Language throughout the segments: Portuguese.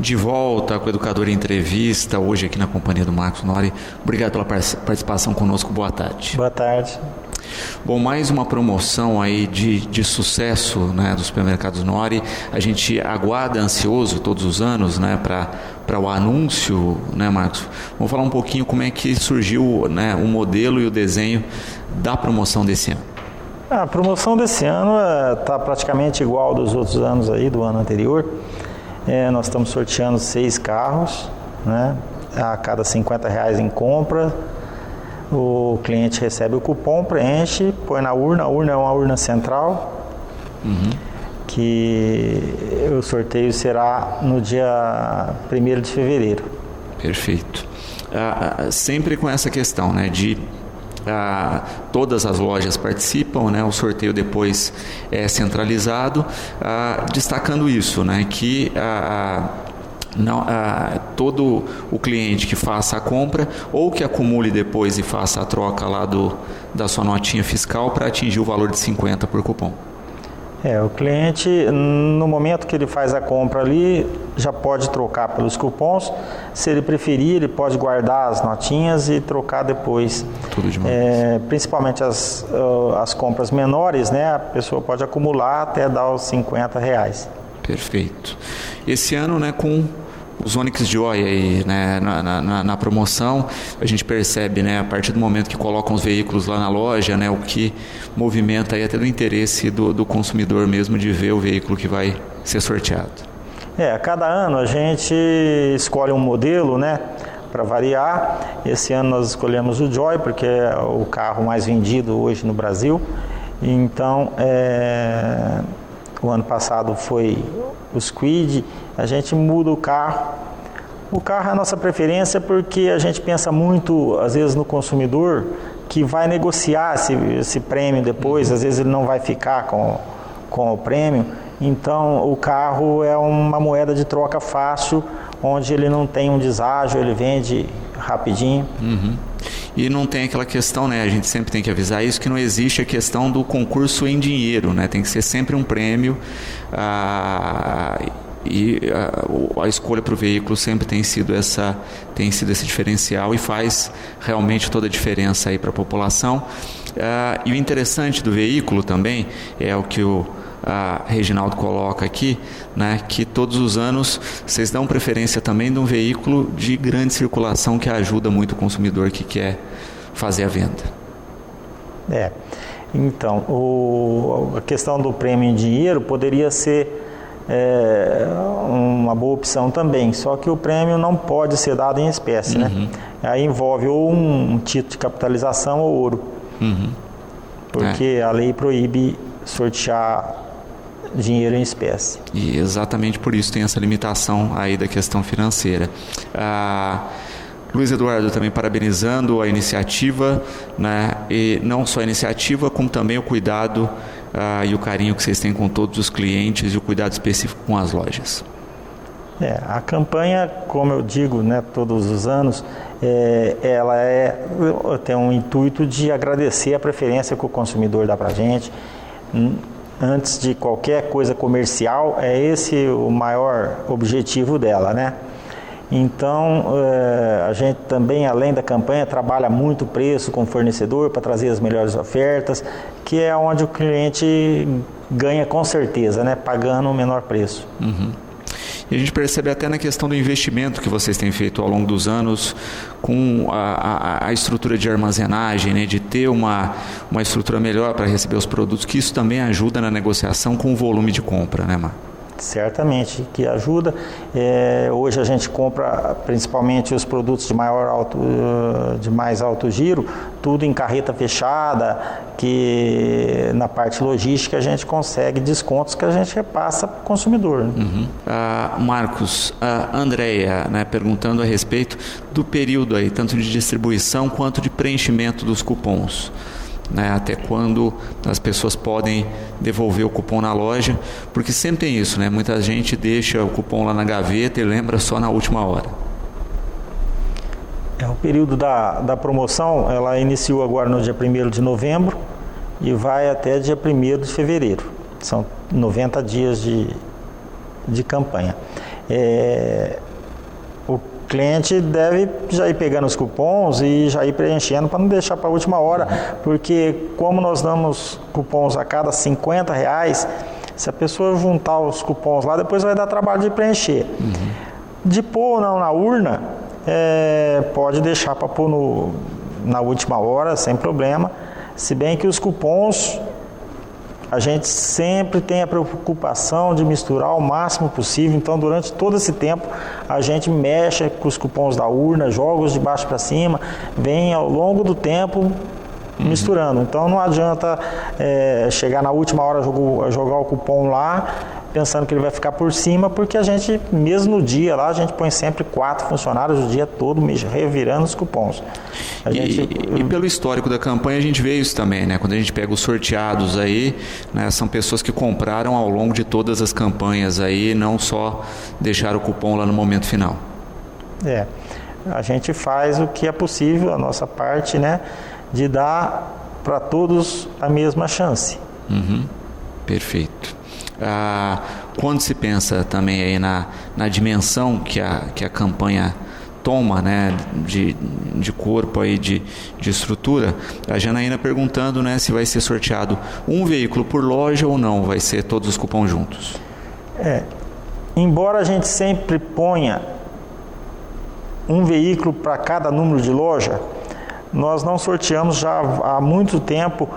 De volta com o Educador em Entrevista, hoje aqui na companhia do Marcos Nori. Obrigado pela participação conosco, boa tarde. Boa tarde. Bom, mais uma promoção aí de sucesso, né, dos supermercados Nori. A gente aguarda ansioso todos os anos, né, para o anúncio, né, Marcos? Vamos falar um pouquinho como é que surgiu, né, o modelo e o desenho da promoção desse ano. A promoção desse ano está praticamente igual dos outros anos aí, do ano anterior. Nós estamos sorteando 6 carros, né, a cada R$50 em compra. O cliente recebe o cupom, preenche, põe na urna. A urna é uma urna central, que o sorteio será no dia 1º de fevereiro. Perfeito. Sempre com essa questão, né, de todas as lojas participam, né, o sorteio depois é centralizado, destacando isso, né, que todo o cliente que faça a compra ou que acumule depois e faça a troca lá da sua notinha fiscal para atingir o valor de 50 por cupom. O cliente, no momento que ele faz a compra ali, já pode trocar pelos cupons. Se ele preferir, ele pode guardar as notinhas e trocar depois. Tudo de uma vez. Principalmente as compras menores, né? A pessoa pode acumular até dar os R$50. Perfeito. Esse ano, né, com os Onix Joy aí, né, na promoção, a gente percebe, né, a partir do momento que colocam os veículos lá na loja, né, o que movimenta aí até do interesse do consumidor mesmo de ver o veículo que vai ser sorteado. A cada ano a gente escolhe um modelo, né, para variar. Esse ano nós escolhemos o Joy, porque é o carro mais vendido hoje no Brasil. Então, o ano passado foi o Kwid. A gente muda o carro. O carro é a nossa preferência porque a gente pensa muito, às vezes, no consumidor que vai negociar esse prêmio depois. Às vezes ele não vai ficar com o prêmio. Então, o carro é uma moeda de troca fácil, onde ele não tem um deságio, ele vende rapidinho. E não tem aquela questão, né? A gente sempre tem que avisar isso, que não existe a questão do concurso em dinheiro, né? Tem que ser sempre um prêmio, e a escolha para o veículo sempre tem sido esse diferencial e faz realmente toda a diferença aí para a população. E o interessante do veículo também é o que o Reginaldo coloca aqui, né, que todos os anos vocês dão preferência também de um veículo de grande circulação que ajuda muito o consumidor que quer fazer a venda. Então, a questão do prêmio em dinheiro poderia ser uma boa opção também, só que o prêmio não pode ser dado em espécie, né? Aí envolve ou um título de capitalização ou ouro, porque a lei proíbe sortear dinheiro em espécie. E exatamente por isso tem essa limitação aí da questão financeira. Luiz Eduardo também parabenizando a iniciativa, né? E não só a iniciativa, como também o cuidado e o carinho que vocês têm com todos os clientes e o cuidado específico com as lojas. A campanha, como eu digo, né, todos os anos, ela tem um intuito de agradecer a preferência que o consumidor dá para a gente. Antes de qualquer coisa comercial, é esse o maior objetivo dela, né? Então, a gente também, além da campanha, trabalha muito o preço com o fornecedor para trazer as melhores ofertas, que é onde o cliente ganha com certeza, né? Pagando o menor preço. E a gente percebe até na questão do investimento que vocês têm feito ao longo dos anos com a estrutura de armazenagem, né, de ter uma estrutura melhor para receber os produtos, que isso também ajuda na negociação com o volume de compra, né, Mar? Certamente que ajuda. Hoje a gente compra principalmente os produtos de mais alto giro, tudo em carreta fechada, que na parte logística a gente consegue descontos que a gente repassa para o consumidor. Marcos, a Andréia, né, perguntando a respeito do período aí, tanto de distribuição quanto de preenchimento dos cupons. Né, até quando as pessoas podem devolver o cupom na loja, porque sempre tem isso, né? Muita gente deixa o cupom lá na gaveta e lembra só na última hora. O período da promoção, ela iniciou agora no dia 1º de novembro e vai até dia 1º de fevereiro. São 90 dias de campanha. O cliente deve já ir pegando os cupons e já ir preenchendo para não deixar para a última hora, porque como nós damos cupons a cada R$50, se a pessoa juntar os cupons lá, depois vai dar trabalho de preencher. De pôr ou não na urna, pode deixar para pôr na última hora, sem problema, se bem que os cupons, a gente sempre tem a preocupação de misturar o máximo possível, então durante todo esse tempo a gente mexe com os cupons da urna, joga os de baixo para cima, vem ao longo do tempo misturando. Então não adianta chegar na última hora jogar o cupom lá, pensando que ele vai ficar por cima, porque a gente, mesmo no dia lá, a gente põe sempre 4 funcionários o dia todo revirando os cupons. E pelo histórico da campanha a gente vê isso também, né? Quando a gente pega os sorteados aí, né, são pessoas que compraram ao longo de todas as campanhas aí, não só deixaram o cupom lá no momento final. A gente faz o que é possível, a nossa parte, né, de dar para todos a mesma chance. Perfeito. Quando se pensa também aí na dimensão que a campanha toma, né, de corpo aí, de estrutura, a Janaína perguntando, né, se vai ser sorteado um veículo por loja ou não, vai ser todos os cupons juntos. Embora a gente sempre ponha um veículo para cada número de loja, nós não sorteamos já há muito tempo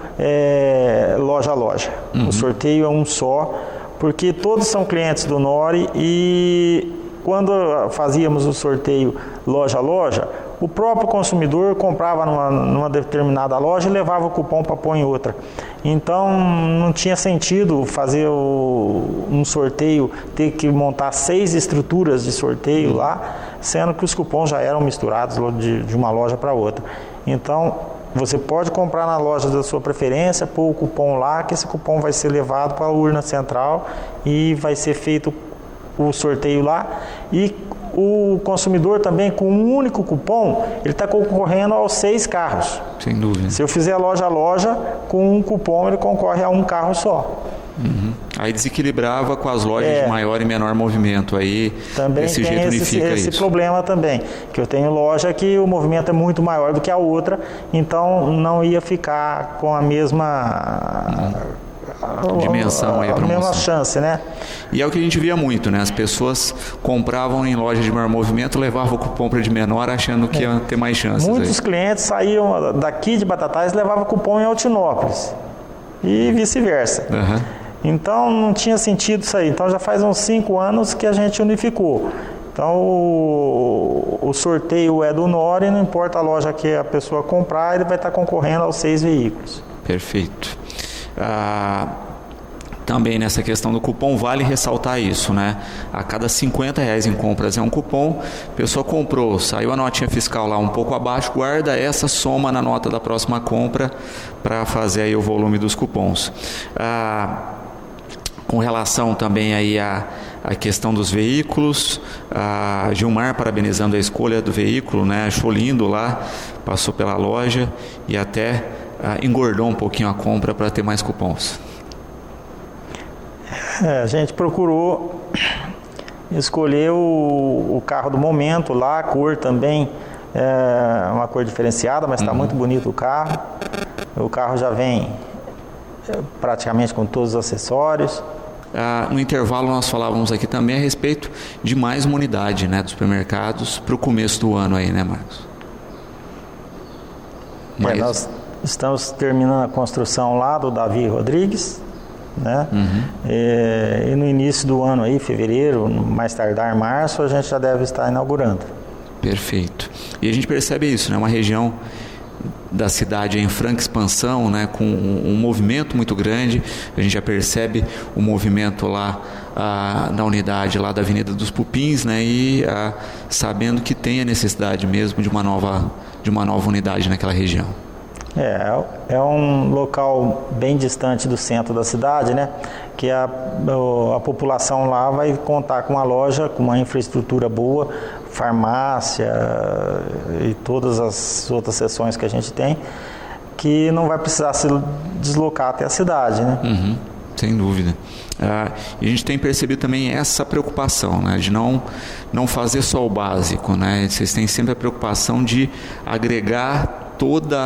loja a loja. O sorteio é um só, porque todos são clientes do Nori e quando fazíamos o sorteio loja a loja, o próprio consumidor comprava numa determinada loja e levava o cupom para pôr em outra. Então não tinha sentido fazer um sorteio, ter que montar 6 estruturas de sorteio lá, sendo que os cupons já eram misturados de uma loja para outra. Então você pode comprar na loja da sua preferência, pôr o cupom lá, que esse cupom vai ser levado para a urna central e vai ser feito o sorteio lá. E o consumidor também, com um único cupom, ele está concorrendo aos 6 carros. Sem dúvida. Se eu fizer loja a loja, com um cupom ele concorre a um carro só. Aí desequilibrava com as lojas de maior e menor movimento. Aí também desse tem jeito unifica esse isso. problema também, que eu tenho loja que o movimento é muito maior do que a outra, então não ia ficar com a mesma dimensão aí, a mesma chance, né? E é o que a gente via muito, né? As pessoas compravam em loja de maior movimento, levavam o cupom para de menor, achando que ia ter mais chances. Muitos clientes saíam daqui de Batatais e levavam cupom em Altinópolis e vice-versa. Então não tinha sentido isso aí. Então já faz uns 5 anos que a gente unificou. Então o sorteio é do Nori, não importa a loja que a pessoa comprar, ele vai estar concorrendo aos 6 veículos. Perfeito. Também nessa questão do cupom vale ressaltar isso, né? A cada R$50 em compras é um cupom, a pessoa comprou, saiu a notinha fiscal lá um pouco abaixo, guarda essa, soma na nota da próxima compra para fazer aí o volume dos cupons. Com relação também aí à questão dos veículos, a Gilmar parabenizando a escolha do veículo, né? Achou lindo lá, passou pela loja e até engordou um pouquinho a compra para ter mais cupons. A gente procurou escolher o carro do momento lá, a cor também é uma cor diferenciada, mas está muito bonito o carro. O carro já vem praticamente com todos os acessórios. No intervalo nós falávamos aqui também a respeito de mais uma unidade, né, dos supermercados para o começo do ano aí, né, Marcos? Nós estamos terminando a construção lá do Davi Rodrigues, né? E no início do ano aí, fevereiro, mais tardar março, a gente já deve estar inaugurando. Perfeito. E a gente percebe isso, né? Uma região da cidade em franca expansão, né, com um movimento muito grande. A gente já percebe o movimento lá na unidade lá da Avenida dos Pupins, né, e sabendo que tem a necessidade mesmo de uma nova unidade naquela região. É um local bem distante do centro da cidade, né, que a população lá vai contar com uma loja, com uma infraestrutura boa, farmácia e todas as outras seções que a gente tem, que não vai precisar se deslocar até a cidade, né? Sem dúvida. E a gente tem percebido também essa preocupação, né, de não fazer só o básico, né? Vocês têm sempre a preocupação de agregar toda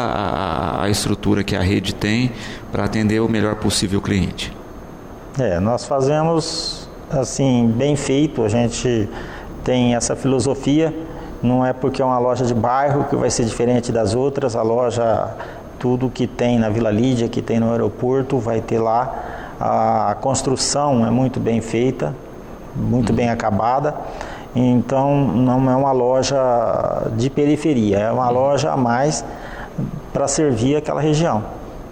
a estrutura que a rede tem para atender o melhor possível o cliente. Nós fazemos assim, bem feito, a gente tem essa filosofia, não é porque é uma loja de bairro que vai ser diferente das outras, a loja, tudo que tem na Vila Lídia, que tem no aeroporto, vai ter lá. A construção é muito bem feita, muito bem acabada, então não é uma loja de periferia, é uma loja a mais para servir aquela região.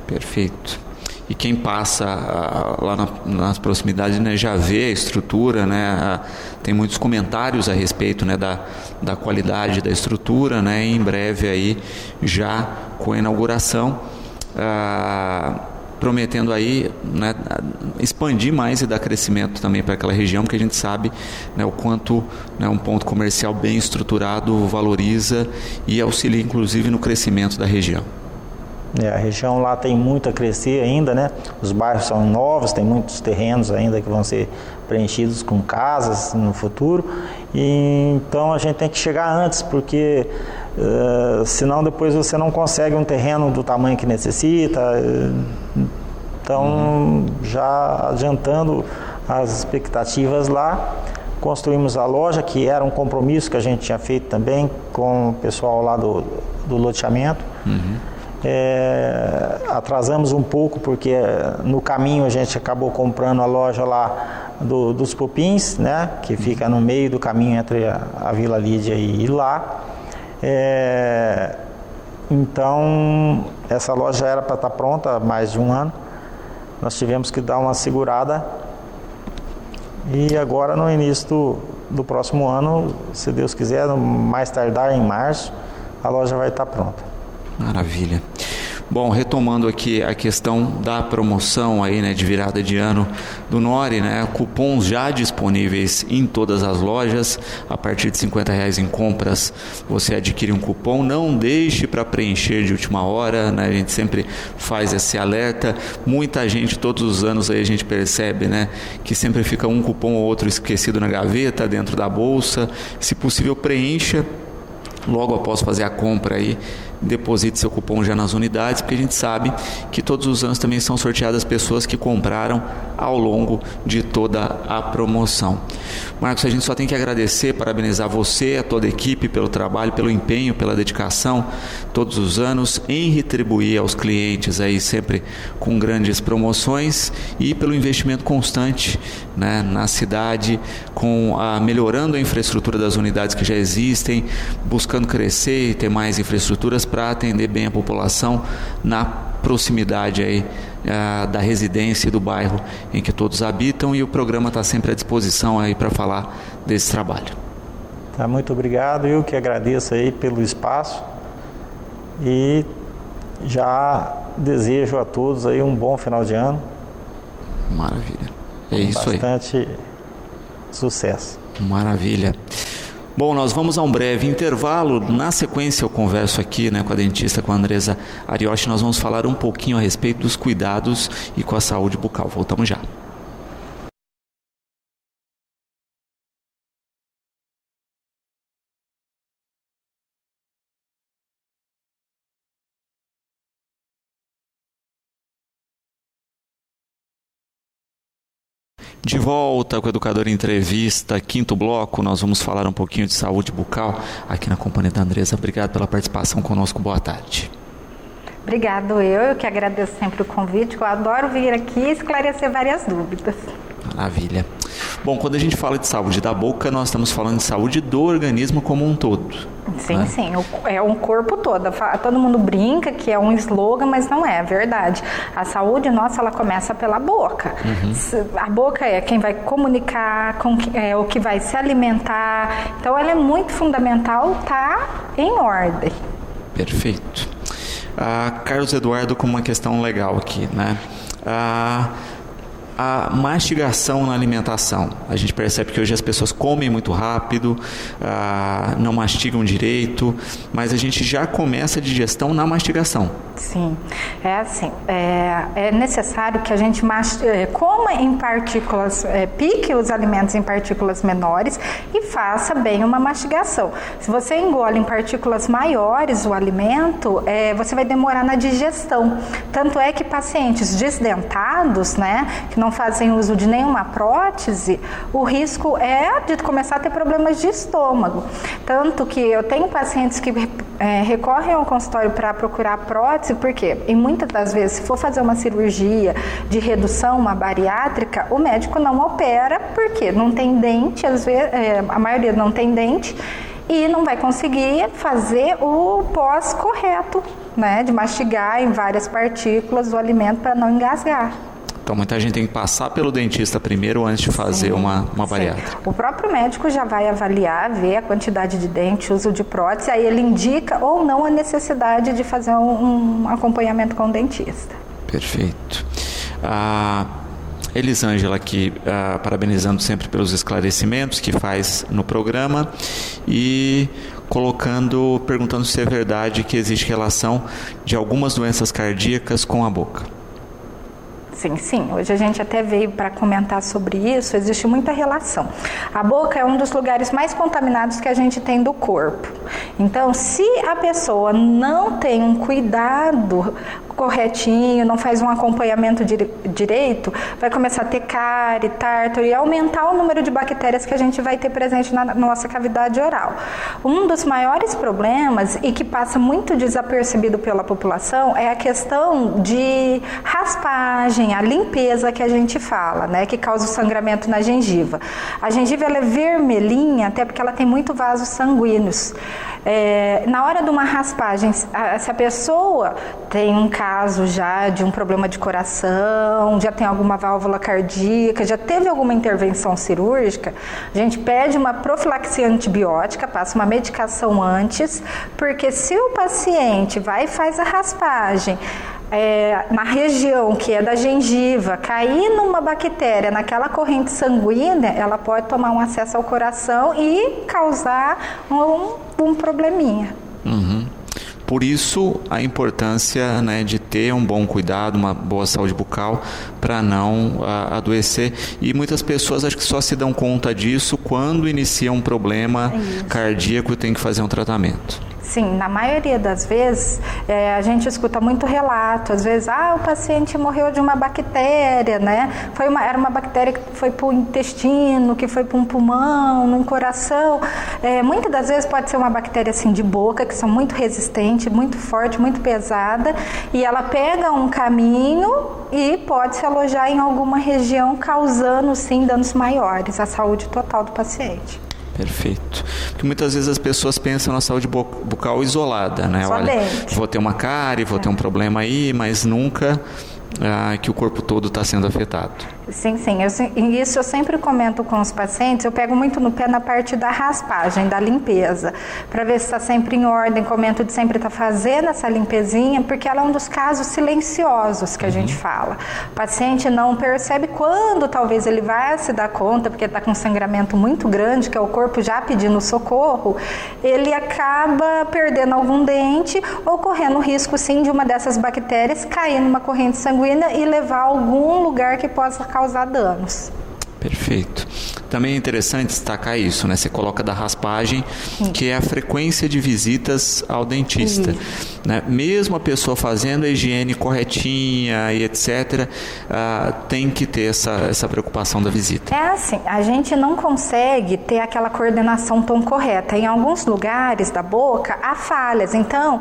Perfeito. E quem passa lá nas proximidades, né, já vê a estrutura, né, tem muitos comentários a respeito, né, da qualidade da estrutura, né, e em breve aí já com a inauguração, prometendo aí, né, expandir mais e dar crescimento também para aquela região, porque a gente sabe, né, o quanto, né, um ponto comercial bem estruturado valoriza e auxilia inclusive no crescimento da região. A região lá tem muito a crescer ainda, né? Os bairros são novos, tem muitos terrenos ainda que vão ser preenchidos com casas no futuro. E então a gente tem que chegar antes, porque senão depois você não consegue um terreno do tamanho que necessita. Então, já adiantando as expectativas lá, construímos a loja, que era um compromisso que a gente tinha feito também com o pessoal lá do loteamento. Atrasamos um pouco porque no caminho a gente acabou comprando a loja lá dos Pupins, né, que fica no meio do caminho entre a Vila Lídia e lá. Então essa loja já era para estar pronta há mais de um ano, nós tivemos que dar uma segurada e agora no início do próximo ano, se Deus quiser, mais tardar em março, a loja vai estar pronta. Maravilha. Bom, retomando aqui a questão da promoção aí, né, de virada de ano do Nori, né, cupons já disponíveis em todas as lojas, a partir de R$50 em compras você adquire um cupom, não deixe para preencher de última hora, né, a gente sempre faz esse alerta, muita gente todos os anos aí a gente percebe, né, que sempre fica um cupom ou outro esquecido na gaveta, dentro da bolsa, se possível preencha logo após fazer a compra aí, deposite seu cupom já nas unidades, porque a gente sabe que todos os anos também são sorteadas pessoas que compraram ao longo de toda a promoção. Marcos, a gente só tem que agradecer, parabenizar você, a toda a equipe pelo trabalho, pelo empenho, pela dedicação todos os anos em retribuir aos clientes aí sempre com grandes promoções e pelo investimento constante, né, na cidade, melhorando a infraestrutura das unidades que já existem, buscando crescer e ter mais infraestruturas para atender bem a população na proximidade aí, da residência e do bairro em que todos habitam, e o programa está sempre à disposição aí para falar desse trabalho. Muito obrigado, eu que agradeço aí pelo espaço e já desejo a todos aí um bom final de ano. Maravilha, é isso aí. Bastante sucesso. Maravilha. Bom, nós vamos a um breve intervalo. Na sequência eu converso aqui, né, com a dentista, com a Andresa Arioshi. Nós vamos falar um pouquinho a respeito dos cuidados e com a saúde bucal. Voltamos já. De volta com o Educador Entrevista, quinto bloco, nós vamos falar um pouquinho de saúde bucal aqui na companhia da Andresa. Obrigado pela participação conosco, boa tarde. Obrigado, eu que agradeço sempre o convite, eu adoro vir aqui e esclarecer várias dúvidas. Maravilha. Bom, quando a gente fala de saúde da boca, nós estamos falando de saúde do organismo como um todo. Sim, né? Sim, é um corpo todo. Todo mundo brinca que é um slogan, mas não é verdade. A saúde nossa, ela começa pela boca. A boca é quem vai comunicar, o que vai se alimentar. Então, ela é muito fundamental, tá em ordem. Perfeito. Carlos Eduardo com uma questão legal aqui, né? a mastigação na alimentação. A gente percebe que hoje as pessoas comem muito rápido, não mastigam direito, mas a gente já começa a digestão na mastigação. Sim, é assim, é necessário que a gente coma em partículas, pique os alimentos em partículas menores e faça bem uma mastigação. Se você engole em partículas maiores o alimento, você vai demorar na digestão. Tanto é que pacientes desdentados, né, que não fazem uso de nenhuma prótese, o risco é de começar a ter problemas de estômago. Tanto que eu tenho pacientes que recorrem ao consultório para procurar prótese, porque em muitas das vezes, se for fazer uma cirurgia de redução, uma bariátrica, o médico não opera, porque não tem dente, às vezes, a maioria não tem dente, e não vai conseguir fazer o pós correto, né, de mastigar em várias partículas o alimento para não engasgar. Então, muita gente tem que passar pelo dentista primeiro antes de fazer uma bariátrica. O próprio médico já vai avaliar, ver a quantidade de dente, uso de prótese, aí ele indica ou não a necessidade de fazer um acompanhamento com o dentista. Perfeito. Elisângela aqui, parabenizando sempre pelos esclarecimentos que faz no programa e perguntando se é verdade que existe relação de algumas doenças cardíacas com a boca. Sim. Hoje a gente até veio para comentar sobre isso, existe muita relação. A boca é um dos lugares mais contaminados que a gente tem do corpo. Então, se a pessoa não tem um cuidado corretinho, não faz um acompanhamento direito, vai começar a ter cárie, tártaro e aumentar o número de bactérias que a gente vai ter presente na nossa cavidade oral. Um dos maiores problemas, e que passa muito desapercebido pela população, é a questão de raspagem, a limpeza que a gente fala, né, que causa o sangramento na gengiva. A gengiva ela é vermelhinha, até porque ela tem muito vasos sanguíneos. Na hora de uma raspagem, se a pessoa tem um caso já de um problema de coração, já tem alguma válvula cardíaca, já teve alguma intervenção cirúrgica, a gente pede uma profilaxia antibiótica, passa uma medicação antes, porque se o paciente vai e faz a raspagem, na região que é da gengiva, cair numa bactéria, naquela corrente sanguínea, ela pode tomar um acesso ao coração e causar um probleminha. Uhum. Por isso a importância, né, de ter um bom cuidado, uma boa saúde bucal para não adoecer. E muitas pessoas acho que só se dão conta disso quando iniciam um problema cardíaco e tem que fazer um tratamento. Sim, na maioria das vezes a gente escuta muito relato, às vezes, o paciente morreu de uma bactéria, né? Era uma bactéria que foi para o intestino, que foi para um pulmão, num coração. Muitas das vezes pode ser uma bactéria assim de boca, que são muito resistentes, muito forte, muito pesada, e ela pega um caminho e pode se alojar em alguma região, causando sim danos maiores à saúde total do paciente. Perfeito. Porque muitas vezes as pessoas pensam na saúde bucal isolada, né? Só Olha, dente. Vou ter uma cárie, vou ter um problema aí, mas nunca que o corpo todo está sendo afetado. Sim. Isso eu sempre comento com os pacientes, eu pego muito no pé na parte da raspagem, da limpeza, para ver se está sempre em ordem, comento de sempre estar fazendo essa limpezinha, porque ela é um dos casos silenciosos que a gente fala. O paciente não percebe quando talvez ele vai se dar conta, porque está com um sangramento muito grande, que é o corpo já pedindo socorro, ele acaba perdendo algum dente ou correndo o risco sim de uma dessas bactérias cair numa corrente sanguínea e levar a algum lugar que possa causar danos. Perfeito. Também é interessante destacar isso, né? Você coloca da raspagem, que é a frequência de visitas ao dentista. Né? Mesmo a pessoa fazendo a higiene corretinha e etc., tem que ter essa preocupação da visita. É assim, a gente não consegue ter aquela coordenação tão correta. Em alguns lugares da boca, há falhas. Então,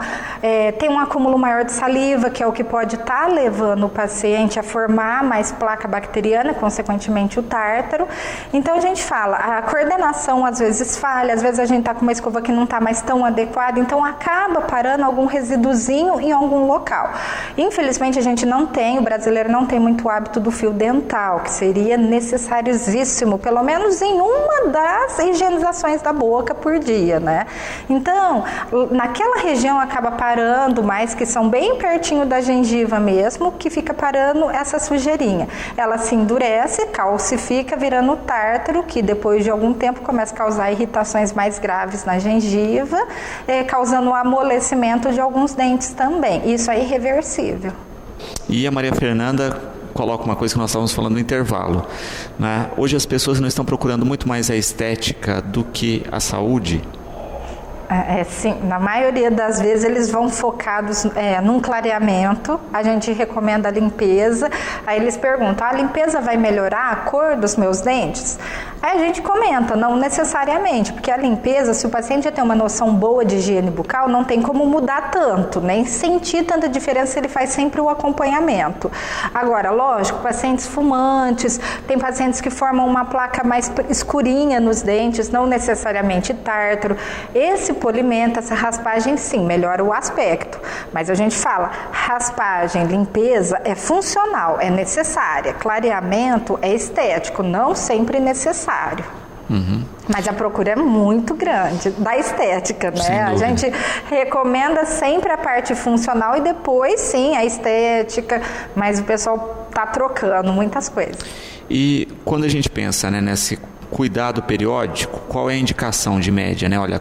tem um acúmulo maior de saliva, que é o que pode estar levando o paciente a formar mais placa bacteriana, consequentemente o tártaro. Então, Então a gente fala, a coordenação às vezes falha, às vezes a gente está com uma escova que não está mais tão adequada, então acaba parando algum resíduozinho em algum local. Infelizmente a gente não tem, o brasileiro não tem muito hábito do fio dental, que seria necessariosíssimo, pelo menos em uma das higienizações da boca por dia, né? Então, naquela região acaba parando mais, que são bem pertinho da gengiva mesmo, que fica parando essa sujeirinha. Ela se endurece, calcifica, virando tártaro, que depois de algum tempo começa a causar irritações mais graves na gengiva, causando o amolecimento de alguns dentes também. Isso é irreversível. E a Maria Fernanda coloca uma coisa que nós estávamos falando no intervalo, né? Hoje as pessoas não estão procurando muito mais a estética do que a saúde? Sim, na maioria das vezes eles vão focados num clareamento, a gente recomenda a limpeza, aí eles perguntam, a limpeza vai melhorar a cor dos meus dentes? Aí a gente comenta, não necessariamente, porque a limpeza, se o paciente já tem uma noção boa de higiene bucal, não tem como mudar tanto, nem sentir tanta diferença, ele faz sempre o acompanhamento. Agora, lógico, pacientes fumantes, tem pacientes que formam uma placa mais escurinha nos dentes, não necessariamente tártaro. Esse polimento, essa raspagem, sim, melhora o aspecto. Mas a gente fala, raspagem, limpeza é funcional, é necessária. Clareamento é estético, não sempre necessário. Uhum. Mas a procura é muito grande da estética, né? A gente recomenda sempre a parte funcional e depois, sim, a estética, mas o pessoal está trocando muitas coisas. E quando a gente pensa, né, nesse cuidado periódico, qual é a indicação de média, né? Olha,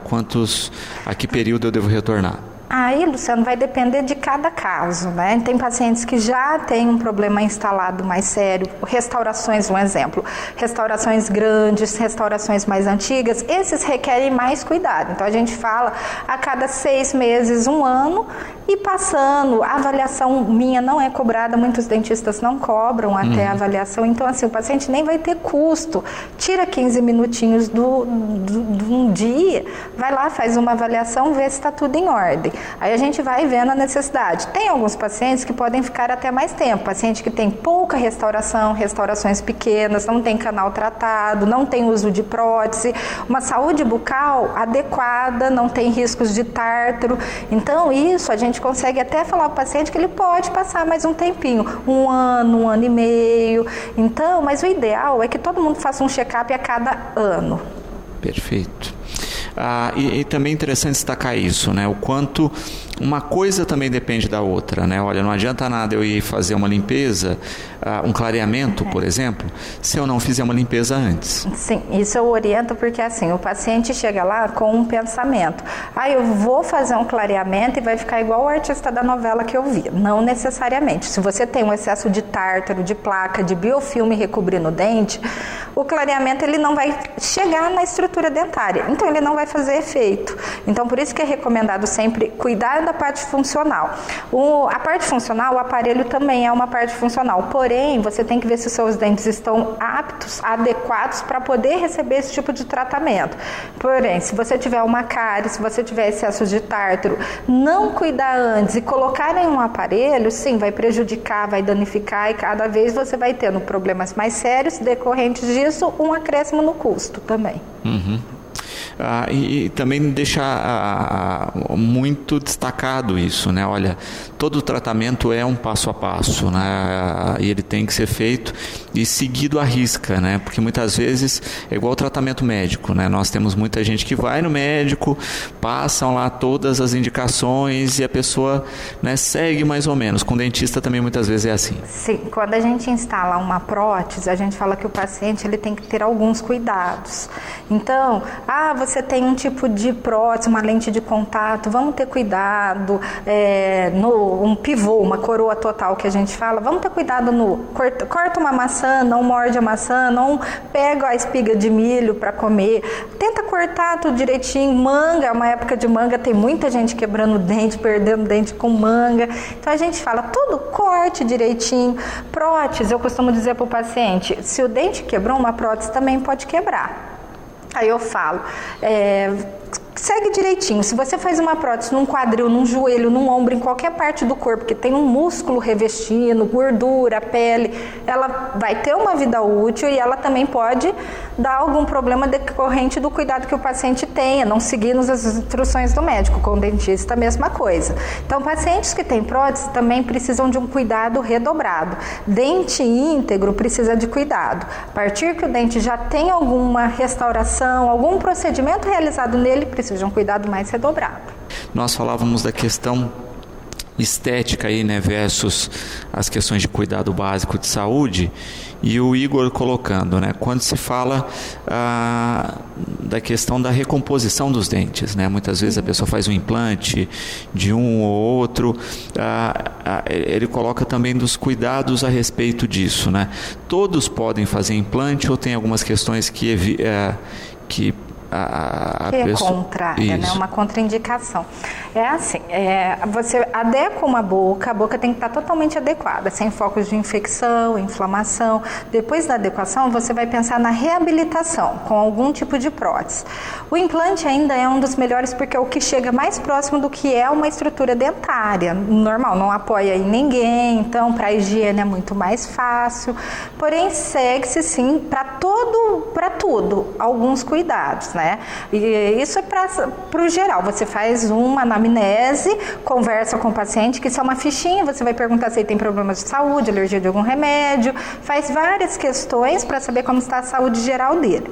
a que período eu devo retornar? Aí, Luciano, vai depender de cada caso, né? Tem pacientes que já têm um problema instalado mais sério, restaurações, um exemplo, restaurações grandes, restaurações mais antigas, esses requerem mais cuidado. Então, a gente fala a cada 6 meses, 1 ano, e passando, a avaliação minha não é cobrada, muitos dentistas não cobram até a avaliação, então, assim, o paciente nem vai ter custo, tira 15 minutinhos de um dia, vai lá, faz uma avaliação, vê se está tudo em ordem. Aí a gente vai vendo a necessidade. Tem alguns pacientes que podem ficar até mais tempo. Paciente que tem pouca restauração, restaurações pequenas, não tem canal tratado, não tem uso de prótese, uma saúde bucal adequada, não tem riscos de tártaro. Então isso a gente consegue até falar para o paciente que ele pode passar mais um tempinho, 1 ano, 1 ano e meio. Então, mas o ideal é que todo mundo faça um check-up a cada ano. Perfeito. E também é interessante destacar isso, né? O quanto uma coisa também depende da outra, né? Olha, não adianta nada eu ir fazer uma limpeza, um clareamento, por exemplo, se eu não fizer uma limpeza antes. Sim, isso eu oriento porque assim, o paciente chega lá com um pensamento, eu vou fazer um clareamento e vai ficar igual o artista da novela que eu vi. Não necessariamente. Se você tem um excesso de tártaro, de placa, de biofilme recobrindo o dente, o clareamento ele não vai chegar na estrutura dentária, então ele não vai fazer efeito. Então por isso que é recomendado sempre cuidar da parte funcional. A parte funcional, o aparelho também é uma parte funcional, porém você tem que ver se os seus dentes estão aptos, adequados para poder receber esse tipo de tratamento. Porém, se você tiver uma cárie, se você tiver excesso de tártaro, não cuidar antes e colocar em um aparelho, sim, vai prejudicar, vai danificar e cada vez você vai tendo problemas mais sérios decorrentes disso, um acréscimo no custo também. Uhum. E também deixar muito destacado isso, né? Olha, todo tratamento é um passo a passo, né? E ele tem que ser feito e seguido à risca, né? Porque muitas vezes é igual ao tratamento médico, né? Nós temos muita gente que vai no médico, passam lá todas as indicações e a pessoa, né, segue mais ou menos. Com o dentista também muitas vezes é assim. Sim, quando a gente instala uma prótese, a gente fala que o paciente ele tem que ter alguns cuidados. Então, você tem um tipo de prótese, uma lente de contato, vamos ter cuidado, um pivô, uma coroa total que a gente fala, vamos ter cuidado corta uma maçã, não morde a maçã, não pega a espiga de milho para comer, tenta cortar tudo direitinho, manga, é uma época de manga, tem muita gente quebrando o dente, perdendo dente com manga, então a gente fala, tudo corte direitinho. Prótese, eu costumo dizer para o paciente, se o dente quebrou, uma prótese também pode quebrar. Aí eu falo, segue direitinho. Se você faz uma prótese num quadril, num joelho, num ombro, em qualquer parte do corpo que tem um músculo revestindo, gordura, pele, ela vai ter uma vida útil e ela também pode dar algum problema decorrente do cuidado que o paciente tenha, não seguindo as instruções do médico. Com o dentista, a mesma coisa. Então, pacientes que têm prótese também precisam de um cuidado redobrado. Dente íntegro precisa de cuidado. A partir que o dente já tem alguma restauração, algum procedimento realizado nele, precisa de um cuidado mais redobrado. Nós falávamos da questão estética aí, né, versus as questões de cuidado básico de saúde, e o Igor colocando, né, quando se fala da questão da recomposição dos dentes, né, muitas vezes a pessoa faz um implante de um ou outro, ele coloca também dos cuidados a respeito disso, né, todos podem fazer implante ou tem algumas questões que que é contrária, né? Uma contraindicação. É assim, você adequa uma boca, a boca tem que estar totalmente adequada, sem focos de infecção, inflamação. Depois da adequação, você vai pensar na reabilitação, com algum tipo de prótese. O implante ainda é um dos melhores porque é o que chega mais próximo do que é uma estrutura dentária. Normal, não apoia em ninguém, então para a higiene é muito mais fácil. Porém, segue-se sim para tudo, alguns cuidados, né? E isso é para o geral. Você faz uma anamnese, conversa com o paciente, que isso é uma fichinha, você vai perguntar se ele tem problemas de saúde, alergia de algum remédio, faz várias questões para saber como está a saúde geral dele.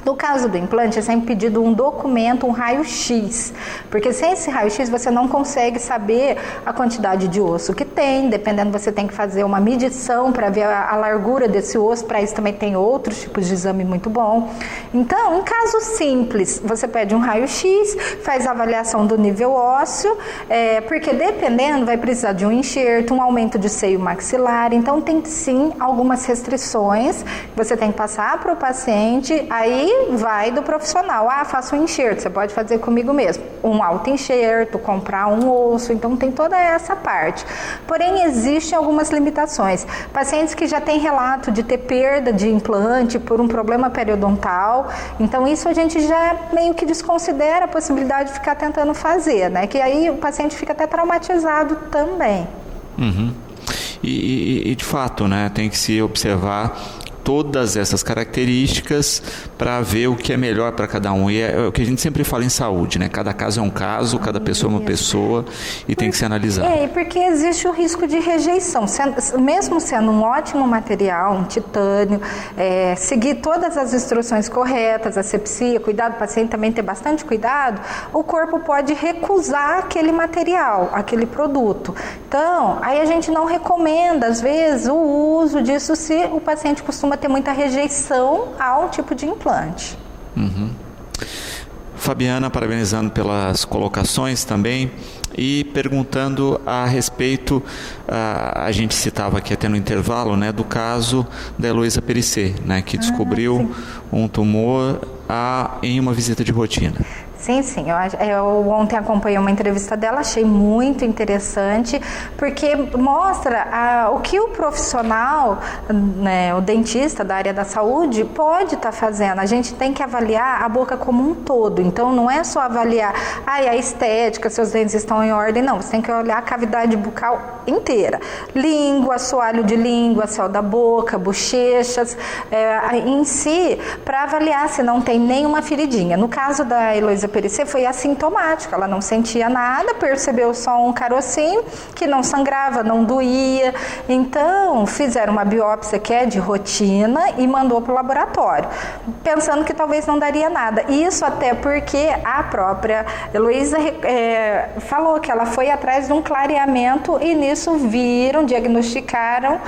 No caso do implante, é sempre pedido um documento, um raio-x, porque sem esse raio-x você não consegue saber a quantidade de osso que tem, dependendo você tem que fazer uma medição para ver a largura desse osso, para isso também tem outros tipos de exame muito bom. Então, em caso simples, você pede um raio-x, faz a avaliação do nível ósseo, porque dependendo vai precisar de um enxerto, um aumento de seio maxilar, então tem sim algumas restrições, você tem que passar para o paciente, aí vai do profissional. Faço um enxerto, você pode fazer comigo mesmo. Um auto-enxerto, comprar um osso, então tem toda essa parte. Porém, existem algumas limitações. Pacientes que já têm relato de ter perda de implante por um problema periodontal, então isso a gente já meio que desconsidera a possibilidade de ficar tentando fazer, né? Que aí o paciente fica até traumatizado também. Uhum. E de fato, né, tem que se observar todas essas características para ver o que é melhor para cada um. E é o que a gente sempre fala em saúde, né? Cada caso é um caso, cada pessoa é uma pessoa e tem que ser analisado. Porque existe o risco de rejeição. Mesmo sendo um ótimo material, um titânio, seguir todas as instruções corretas, asepsia, cuidado, o paciente também ter bastante cuidado, o corpo pode recusar aquele material, aquele produto. Então, aí a gente não recomenda, às vezes, o uso disso se o paciente costuma ter muita rejeição ao tipo de implante. Uhum. Fabiana, parabenizando pelas colocações também e perguntando a respeito, a gente citava aqui até no intervalo, né, do caso da Heloísa Perissé, né, que descobriu um tumor em uma visita de rotina. Sim. Eu ontem acompanhei uma entrevista dela, achei muito interessante, porque mostra o que o profissional, né, o dentista da área da saúde, pode estar fazendo. A gente tem que avaliar a boca como um todo, então não é só avaliar a estética, se os dentes estão em ordem, não. Você tem que olhar a cavidade bucal inteira. Língua, assoalho de língua, céu da boca, bochechas, em si, para avaliar se não tem nenhuma feridinha. No caso da Heloísa Perissé foi assintomático, ela não sentia nada, percebeu só um carocinho que não sangrava, não doía, então fizeram uma biópsia que é de rotina e mandou para o laboratório, pensando que talvez não daria nada. Isso até porque a própria Heloísa falou que ela foi atrás de um clareamento e nisso diagnosticaram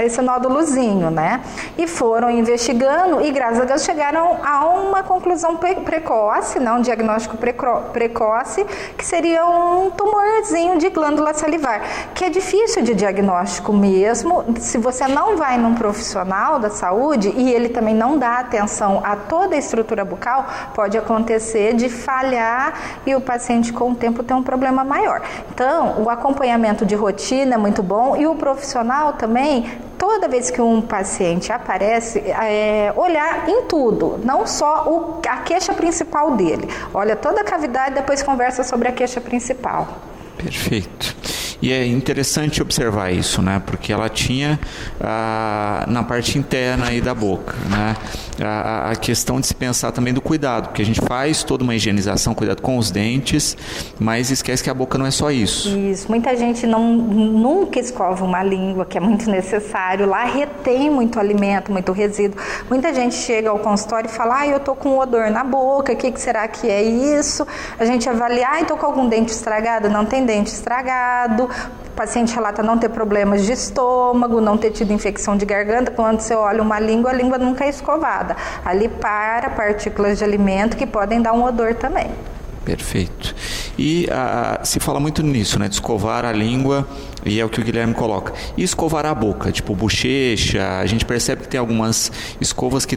esse nódulozinho, né? E foram investigando e graças a Deus chegaram a uma conclusão precoce, um diagnóstico precoce, que seria um tumorzinho de glândula salivar, que é difícil de diagnóstico mesmo, se você não vai num profissional da saúde e ele também não dá atenção a toda a estrutura bucal, pode acontecer de falhar e o paciente com o tempo ter um problema maior. Então, o acompanhamento de rotina é muito bom e o profissional também toda vez que um paciente aparece, olhar em tudo, não só a queixa principal dele. Olha toda a cavidade, depois conversa sobre a queixa principal. Perfeito. E é interessante observar isso, né? Porque ela tinha na parte interna aí da boca, né? A questão de se pensar também do cuidado, porque a gente faz toda uma higienização, cuidado com os dentes, mas esquece que a boca não é só isso. Isso, muita gente nunca escova uma língua, que é muito necessário, lá retém muito alimento, muito resíduo. Muita gente chega ao consultório e fala, eu tô com odor na boca, o que será que é isso? A gente avalia, tô com algum dente estragado? Não tem dente estragado. O paciente relata não ter problemas de estômago, não ter tido infecção de garganta. Quando você olha uma língua, a língua nunca é escovada. Ali para partículas de alimento que podem dar um odor também. Perfeito. E se fala muito nisso, né? De escovar a língua, e é o que o Guilherme coloca. E escovar a boca, tipo bochecha, a gente percebe que tem algumas escovas que